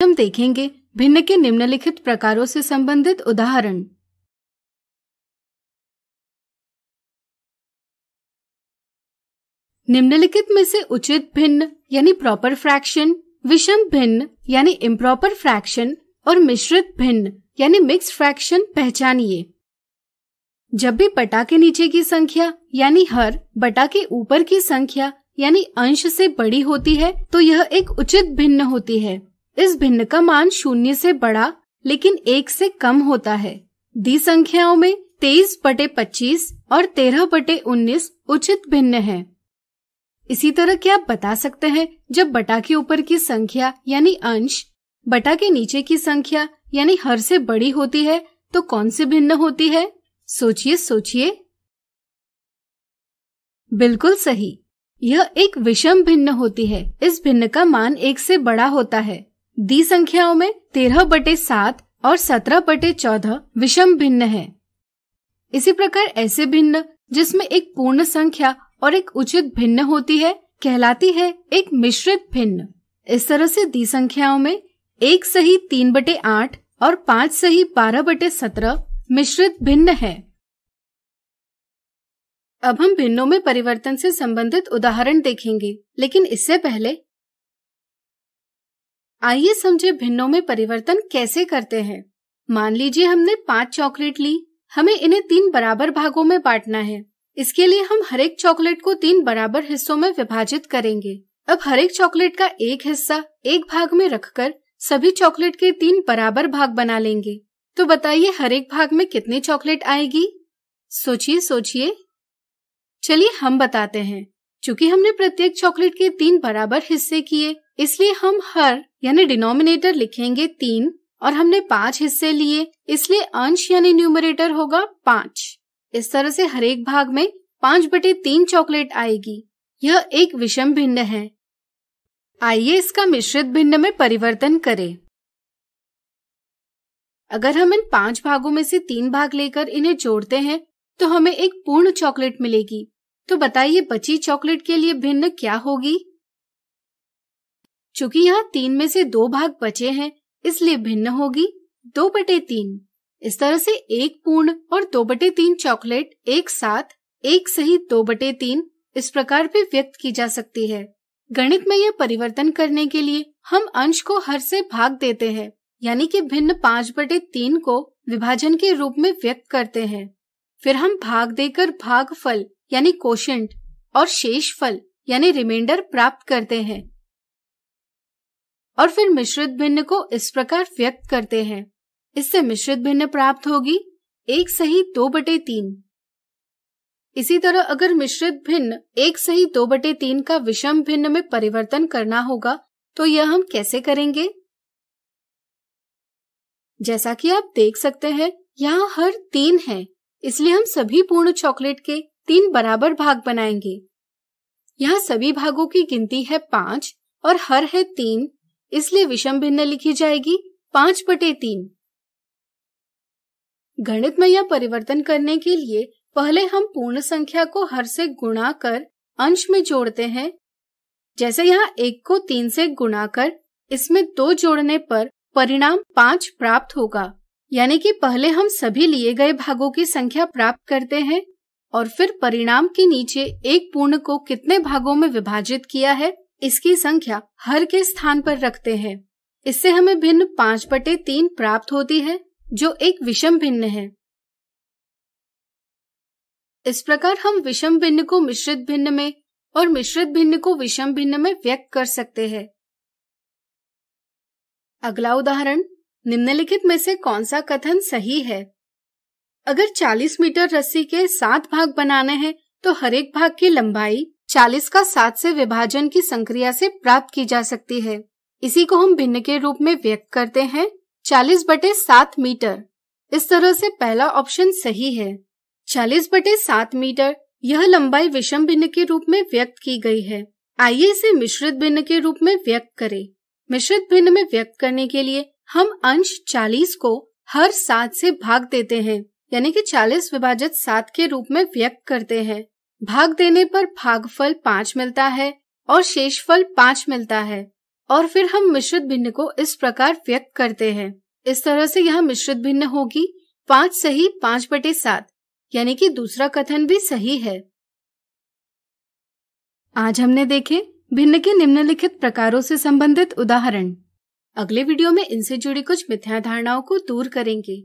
हम देखेंगे भिन्न के निम्नलिखित प्रकारों से संबंधित उदाहरण। निम्नलिखित में से उचित भिन्न यानी प्रॉपर फ्रैक्शन, विषम भिन्न यानी इम्प्रॉपर फ्रैक्शन और मिश्रित भिन्न यानी मिक्स्ड फ्रैक्शन पहचानिए। जब भी बटा के नीचे की संख्या यानी हर बटा के ऊपर की संख्या यानी अंश से बड़ी होती है तो यह एक उचित भिन्न होती है। इस भिन्न का मान 0 से बड़ा लेकिन 1 से कम होता है। दी संख्याओं में 23/25 और 13/19 उचित भिन्न है। इसी तरह क्या आप बता सकते हैं जब बटा के ऊपर की संख्या यानी अंश बटा के नीचे की संख्या यानी हर से बड़ी होती है तो कौन सी भिन्न होती है? सोचिए। बिल्कुल सही, यह एक विषम भिन्न होती है। इस भिन्न का मान 1 से बड़ा होता है। दी संख्याओं में 13/7 और 17/14 विषम भिन्न है। इसी प्रकार ऐसे भिन्न जिसमें एक पूर्ण संख्या और एक उचित भिन्न होती है कहलाती है एक मिश्रित भिन्न। इस तरह से दी संख्याओं में 1 सही 3/8 और 5 सही 12/17 मिश्रित भिन्न है। अब हम भिन्नों में परिवर्तन से संबंधित उदाहरण देखेंगे, लेकिन इससे पहले आइए समझे भिन्नों में परिवर्तन कैसे करते हैं। मान लीजिए हमने 5 चॉकलेट ली, हमें इन्हें 3 बराबर भागों में बांटना है। इसके लिए हम हर एक चॉकलेट को 3 बराबर हिस्सों में विभाजित करेंगे। अब हर एक चॉकलेट का एक हिस्सा एक भाग में रखकर सभी चॉकलेट के 3 बराबर भाग बना लेंगे। तो बताइए हर एक भाग में कितनी चॉकलेट आएगी? सोचिए। चलिए हम बताते हैं। चूंकि हमने प्रत्येक चॉकलेट के 3 बराबर हिस्से किए, इसलिए हम हर यानी डिनोमिनेटर लिखेंगे 3 और हमने 5 हिस्से लिए, इसलिए अंश यानी न्यूमरेटर होगा 5। इस तरह से हर एक भाग में 5/3 चॉकलेट आएगी। यह एक विषम भिन्न है। आइए इसका मिश्रित भिन्न में परिवर्तन करें। अगर हम इन 5 भागों में से 3 भाग लेकर इन्हें जोड़ते हैं तो हमें एक पूर्ण चॉकलेट मिलेगी। तो बताइए बची चॉकलेट के लिए भिन्न क्या होगी? चूंकि यहाँ 3 में से 2 भाग बचे हैं, इसलिए भिन्न होगी 2/3। इस तरह से एक पूर्ण और 2/3 चॉकलेट एक साथ 1 सही 2/3 इस प्रकार भी व्यक्त की जा सकती है। गणित में यह परिवर्तन करने के लिए हम अंश को हर से भाग देते हैं, यानी कि भिन्न 5/3 को विभाजन के रूप में व्यक्त करते हैं। फिर हम भाग देकर भागफल यानी कोशेंट और शेषफल यानी रिमाइंडर प्राप्त करते हैं और फिर मिश्रित भिन्न को इस प्रकार व्यक्त करते हैं। इससे मिश्रित भिन्न प्राप्त होगी 1 सही 2/3। इसी तरह अगर मिश्रित भिन्न 1 सही 2/3 का विषम भिन्न में परिवर्तन करना होगा तो यह हम कैसे करेंगे? जैसा कि आप देख सकते हैं यहाँ हर 3 है, इसलिए हम सभी पूर्ण चॉकलेट के 3 बराबर भाग बनाएंगे। यहाँ सभी भागों की गिनती है 5 और हर है 3, इसलिए विषम भिन्न लिखी जाएगी 5/3। गणित में यह परिवर्तन करने के लिए पहले हम पूर्ण संख्या को हर से गुणा कर अंश में जोड़ते हैं। जैसे यहाँ 1 को 3 से गुणा कर इसमें 2 जोड़ने पर परिणाम 5 प्राप्त होगा, यानी कि पहले हम सभी लिए गए भागों की संख्या प्राप्त करते हैं और फिर परिणाम के नीचे एक पूर्ण को कितने भागों में विभाजित किया है इसकी संख्या हर के स्थान पर रखते हैं। इससे हमें भिन्न 5/3 प्राप्त होती है जो एक विषम भिन्न है। इस प्रकार हम विषम भिन्न को मिश्रित भिन्न में और मिश्रित भिन्न को विषम भिन्न में व्यक्त कर सकते हैं। अगला उदाहरण, निम्नलिखित में से कौन सा कथन सही है? अगर 40 मीटर रस्सी के 7 भाग बनाने हैं तो हर एक भाग की लंबाई 40 का 7 से विभाजन की संक्रिया से प्राप्त की जा सकती है। इसी को हम भिन्न के रूप में व्यक्त करते हैं 40/7 मीटर। इस तरह से पहला ऑप्शन सही है। 40/7 मीटर यह लंबाई विषम भिन्न के रूप में व्यक्त की गई है। आइए इसे मिश्रित भिन्न के रूप में व्यक्त करें। मिश्रित भिन्न में व्यक्त करने के लिए हम अंश 40 को हर 7 से भाग देते हैं, यानी कि 40/7 के रूप में व्यक्त करते हैं। भाग देने पर भागफल 5 मिलता है और शेषफल 5 मिलता है और फिर हम मिश्रित भिन्न को इस प्रकार व्यक्त करते हैं। इस तरह से यहाँ मिश्रित भिन्न होगी 5 सही 5/7, यानी कि दूसरा कथन भी सही है। आज हमने देखे भिन्न के निम्नलिखित प्रकारों से संबंधित उदाहरण। अगले वीडियो में इनसे जुड़ी कुछ मिथ्या धारणाओं को दूर करेंगे।